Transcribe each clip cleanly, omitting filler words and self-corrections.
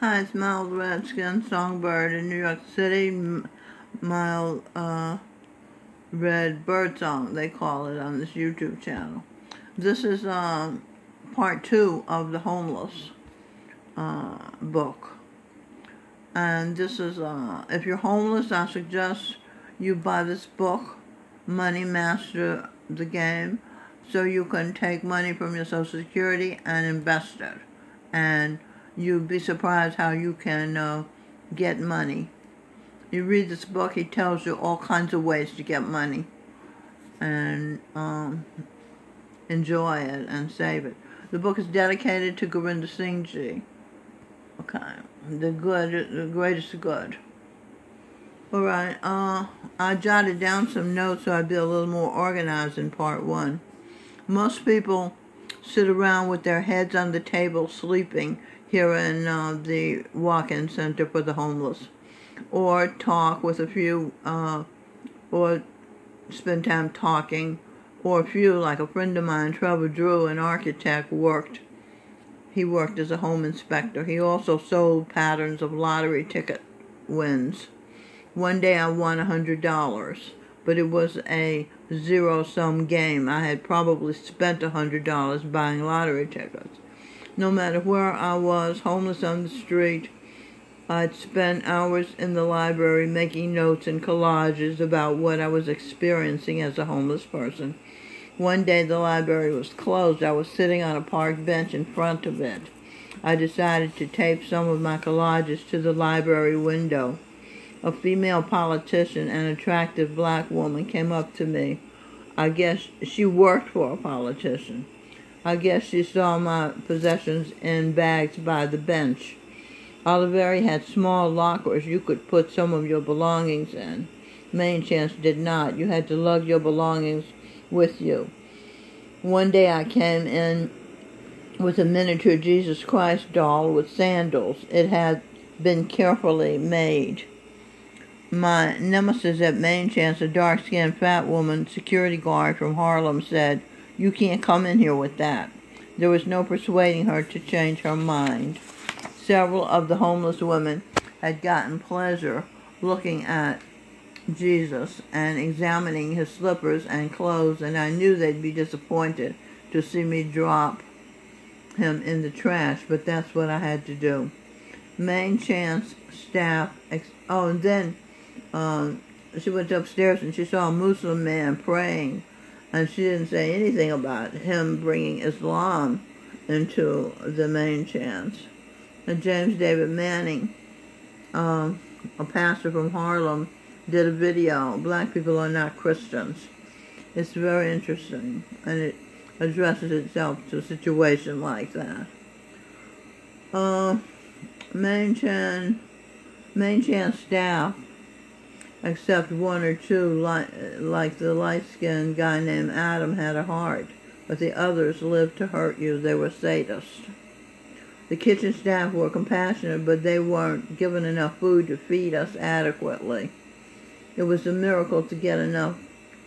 Hi, it's Mild Redskin, Songbird in New York City. Mild Red Bird Song, they call it on this YouTube channel. This is part 2 of the Homeless book. And this is, if you're homeless, I suggest you buy this book, Money Master the Game, so you can take money from your Social Security and invest it. And you'd be surprised how you can get money. You read this book, he tells you all kinds of ways to get money and enjoy it and save it. The book is dedicated to Gurinder Singh Ji. Okay, the greatest good. Alright, I jotted down some notes so I'd be a little more organized in part 1. Most people sit around with their heads on the table sleeping here in the walk-in center for the homeless, or talk with a few, or spend time talking, or a few, like a friend of mine, Trevor Drew, an architect, he worked as a home inspector. He also sold patterns of lottery ticket wins. One day I won $100, but it was a zero-sum game. I had probably spent $100 buying lottery tickets. No matter where I was, homeless on the street, I'd spend hours in the library making notes and collages about what I was experiencing as a homeless person. One day the library was closed. I was sitting on a park bench in front of it. I decided to tape some of my collages to the library window. A female politician, an attractive black woman, came up to me. I guess she worked for a politician. I guess she saw my possessions in bags by the bench. Oliveri had small lockers you could put some of your belongings in. Main Chance did not. You had to lug your belongings with you. One day I came in with a miniature Jesus Christ doll with sandals. It had been carefully made. My nemesis at Main Chance, a dark-skinned fat woman, security guard from Harlem, said, "You can't come in here with that." There was no persuading her to change her mind. Several of the homeless women had gotten pleasure looking at Jesus and examining his slippers and clothes, and I knew they'd be disappointed to see me drop him in the trash, but that's what I had to do. Main Chance staff, and then she went upstairs and she saw a Muslim man praying, and she didn't say anything about him bringing Islam into the Main Chance. And James David Manning, a pastor from Harlem, did a video, "Black People Are Not Christians." It's very interesting, and it addresses itself to a situation like that. Main Chance staff, except one or two, like the light-skinned guy named Adam, had a heart, but the others lived to hurt you. They were sadists. The kitchen staff were compassionate, but they weren't given enough food to feed us adequately. It was a miracle to get enough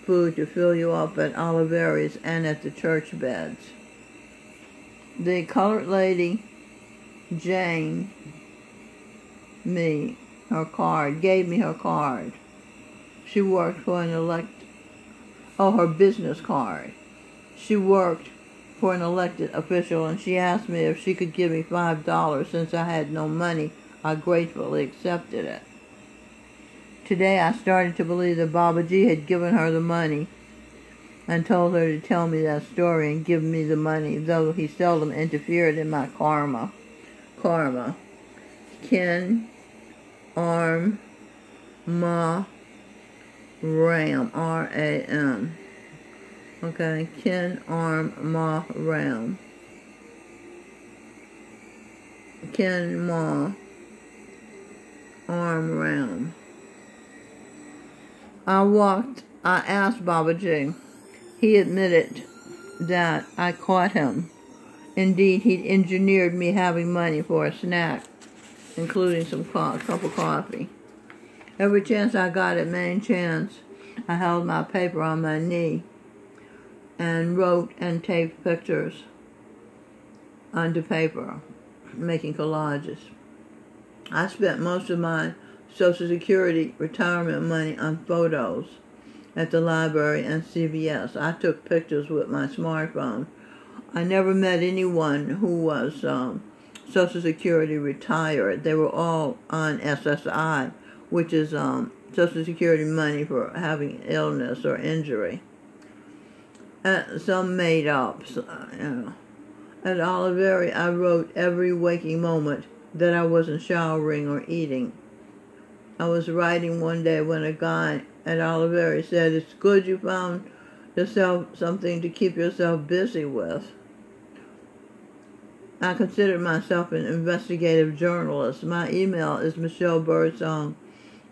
food to fill you up at Oliveri's and at the church beds. The colored lady, Jane, gave me her card. She worked for her business card. She worked for an elected official, and she asked me if she could give me $5. Since I had no money, I gratefully accepted it. Today I started to believe that Babaji had given her the money and told her to tell me that story and give me the money, though he seldom interfered in my karma. Ken Arm Ma Ram, R-A-M. Okay, Ken Arm Ma Ram. Ken Ma Arm Ram. I asked Babaji. He admitted that I caught him. Indeed, he'd engineered me having money for a snack, including some cup of coffee. Every chance I got at Main Chance, I held my paper on my knee and wrote and taped pictures onto paper, making collages. I spent most of my Social Security retirement money on photos at the library and CVS. I took pictures with my smartphone. I never met anyone who was Social Security retired. They were all on SSI, which is Social Security money for having illness or injury. Some made up, At Oliveri, I wrote every waking moment that I wasn't showering or eating. I was writing one day when a guy at Oliveri said, "It's good you found yourself something to keep yourself busy with." I considered myself an investigative journalist. My email is Michelle Birdsong,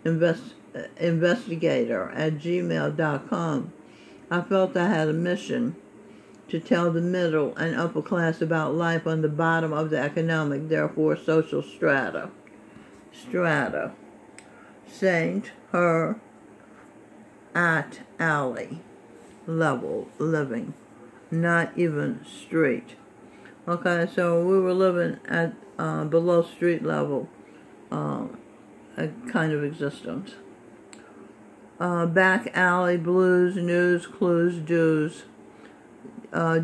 investigator@gmail.com. I felt I had a mission to tell the middle and upper class about life on the bottom of the economic, therefore social strata. Saint, her, at, alley, level, living, not even street. Okay, so we were living at below street level, a kind of existence. Back alley, blues, news, clues, dues.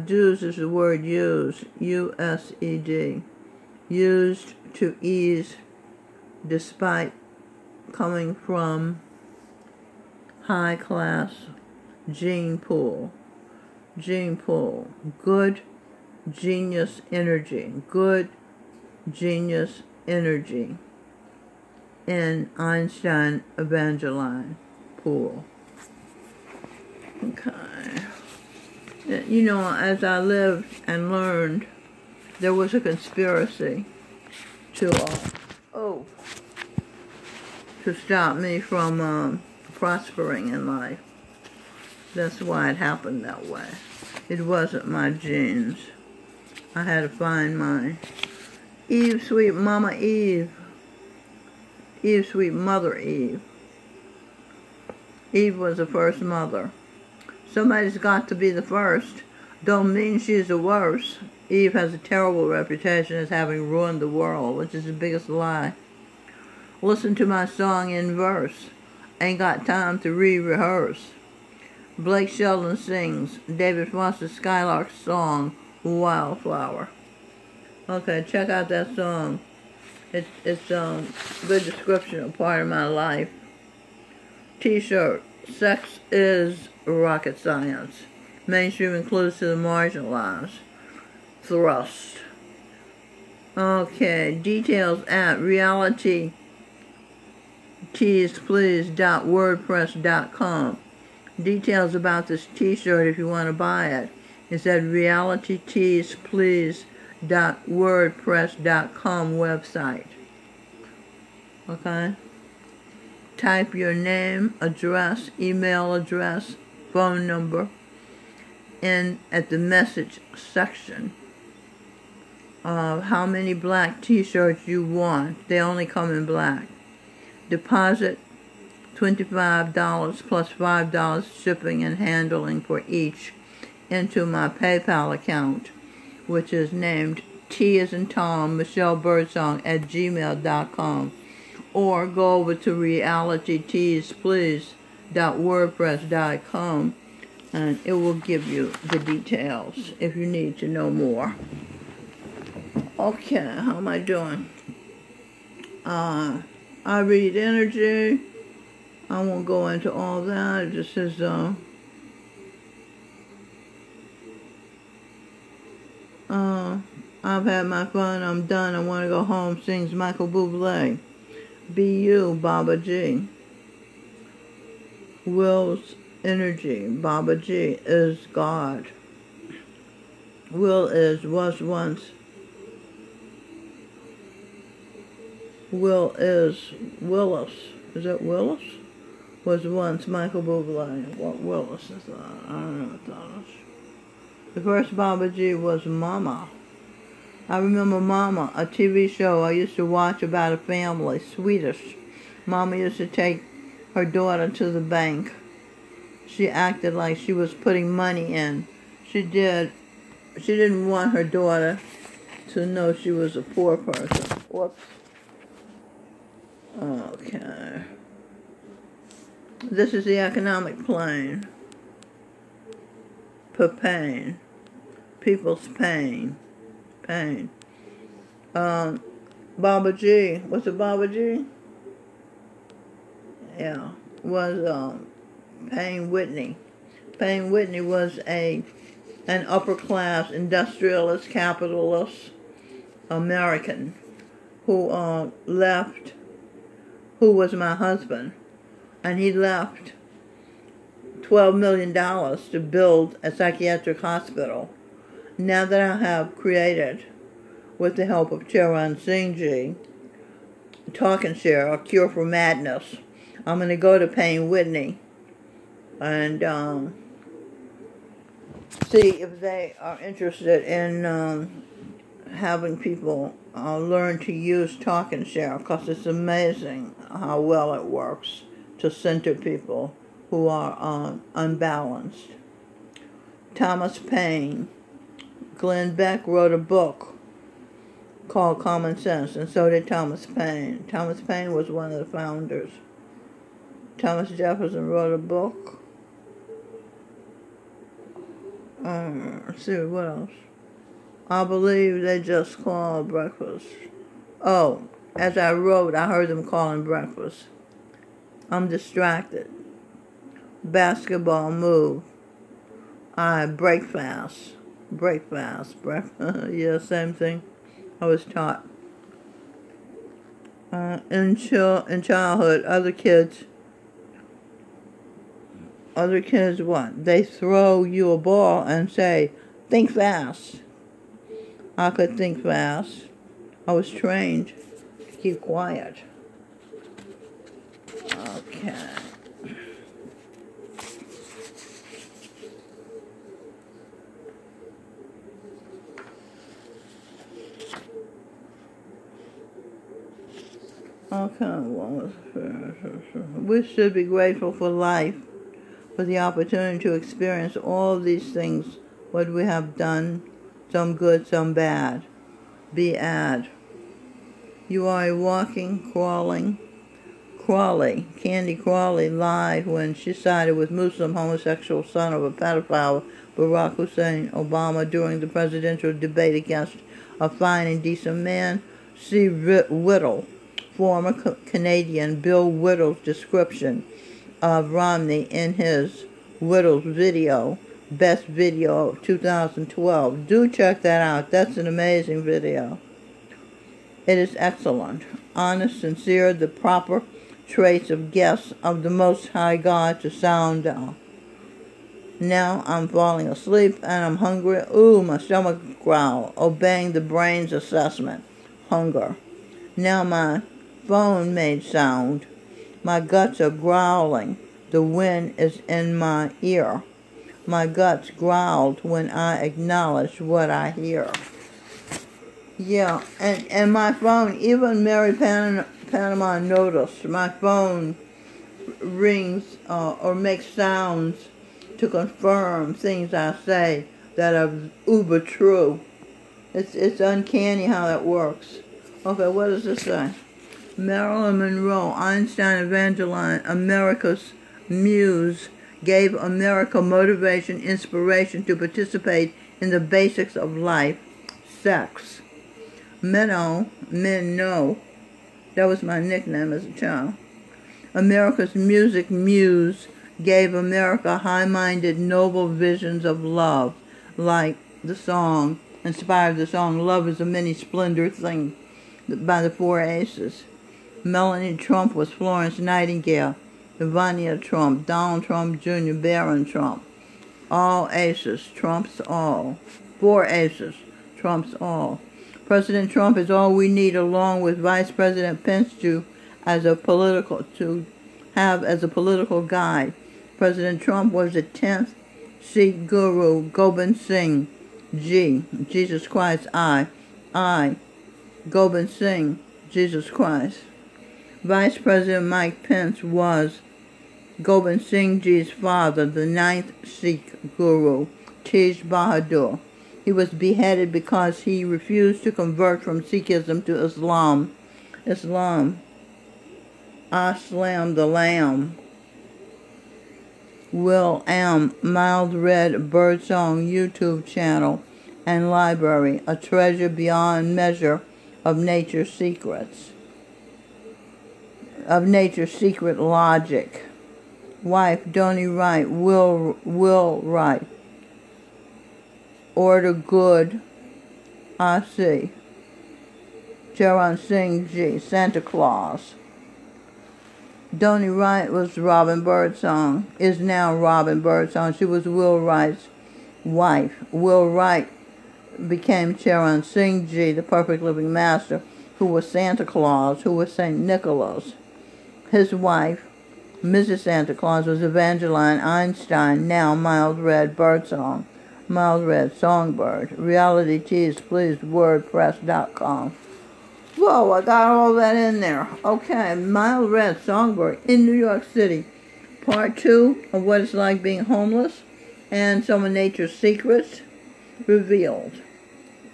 Dues is the word used, U-S-E-D. Used to ease despite coming from high class gene pool. Good genius energy. Good genius energy. In Einstein Evangeline pool. Okay. You know, as I lived and learned, there was a conspiracy to stop me from prospering in life. That's why it happened that way. It wasn't my genes. I had to find mine. Eve, sweet Mama Eve. Eve, sweet Mother Eve. Eve was the first mother. Somebody's got to be the first. Don't mean she's the worst. Eve has a terrible reputation as having ruined the world, which is the biggest lie. Listen to my song in verse. Ain't got time to re-rehearse. Blake Shelton sings David Foster's Skylark song, Wildflower. Okay, check out that song. It's a good description of part of my life. T-shirt. Sex is rocket science. Mainstream includes to the marginalized. Thrust. Okay, details at realityteaseplease.wordpress.com. Details about this t-shirt if you want to buy it is at realityteaseplease.wordpress.com website. Okay? Type your name, address, email address, phone number in at the message section of how many black t-shirts you want. They only come in black. Deposit $25 plus $5 shipping and handling for each into my PayPal account, which is named T as in Tom, Michelle Birdsong @gmail.com. Or go over to realityteaseplease.wordpress.com and it will give you the details if you need to know more. Okay, how am I doing? I read energy. I won't go into all that. It just says, I've had my fun. I'm done. I want to go home. Sings Michael Bublé. Be you, Baba G. Will's energy. Baba G is God. Will is, was once. Will is Willis. Is that Willis? Was once Michael Bublé. What Willis is that? I don't know what that is. The first Baba G was Mama. I remember Mama, a TV show I used to watch about a family, Swedish. Mama used to take her daughter to the bank. She acted like she was putting money in. She did. She didn't want her daughter to know she was a poor person. Whoops. Okay. This is the economic plane. Pain. People's pain. Pain. Baba G. What's it, Baba G? Yeah. Was Payne Whitney. Payne Whitney was an upper class industrialist, capitalist American who left, who was my husband, and he left $12 million to build a psychiatric hospital. Now that I have created, with the help of Charan Singh Ji, Talk and Share, A Cure for Madness, I'm going to go to Payne Whitney and see if they are interested in having people learn to use Talk and Share, because it's amazing how well it works to center people who are unbalanced. Thomas Paine. Glenn Beck wrote a book called Common Sense, and so did Thomas Paine. Thomas Paine was one of the founders. Thomas Jefferson wrote a book. Let's see, what else? I believe they just called breakfast. Oh, as I wrote, I heard them calling breakfast. I'm distracted. Basketball move. I break fast. Break fast. Yeah, same thing. I was taught. In childhood, other kids what? They throw you a ball and say, think fast. I could think fast. I was trained to keep quiet. Okay. We should be grateful for life, for the opportunity to experience all these things, what we have done, some good, some bad. Be ad. You are a walking, crawling. Crawley, Candy Crawley, lied when she sided with Muslim homosexual son of a pedophile, Barack Hussein Obama, during the presidential debate against a fine and decent man. See Whittle, former Canadian Bill Whittle's description of Romney in his Whittle's video, best video of 2012. Do check that out. That's an amazing video. It is excellent, honest, sincere, the proper traits of guests of the Most High God to sound down. Now I'm falling asleep and I'm hungry. Ooh, my stomach growl, obeying the brain's assessment. Hunger. Now my phone made sound. My guts are growling. The wind is in my ear. My guts growled when I acknowledged what I hear. Yeah, and my phone, even Mary Panama noticed, my phone rings or makes sounds to confirm things I say that are uber true. It's uncanny how that works. Okay, what does this say? Marilyn Monroe, Einstein Evangeline, America's muse, gave America motivation, inspiration to participate in the basics of life, sex. Men know, that was my nickname as a child. America's music muse gave America high-minded, noble visions of love, like the song, inspired the song Love is a Many Splendor Thing by the Four Aces. Melanie Trump was Florence Nightingale. Ivania Trump, Donald Trump Jr., Barron Trump. All aces, trumps all. Four aces, trumps all. President Trump is all we need, along with Vice President Pence to have as a political guide. President Trump was the 10th Sikh guru, Gobind Singh Ji, Jesus Christ, I, Gobind Singh, Jesus Christ. Vice President Mike Pence was Gobind Singh Ji's father, the 9th Sikh guru, Tej Bahadur. He was beheaded because he refused to convert from Sikhism to Islam. I Slam the Lamb. Will Am Mild Red Birdsong YouTube channel and library, a treasure beyond measure of nature's secrets, of nature's secret logic. Wife Donnie Wright, Will Wright. Order Good, I See. Charan Singh Ji, Santa Claus. Donnie Wright was Robin Birdsong, is now Robin Birdsong. She was Will Wright's wife. Will Wright became Charan Singh Ji, the perfect living master, who was Santa Claus, who was St. Nicholas. His wife, Mrs. Santa Claus, was Evangeline Einstein, now Mild Red Birdsong, Mild Red Songbird. Reality Tease, please, WordPress.com. Whoa, I got all that in there. Okay, Mild Red Songbird in New York City. Part 2 of what it's like being homeless and some of nature's secrets revealed.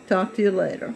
Talk to you later.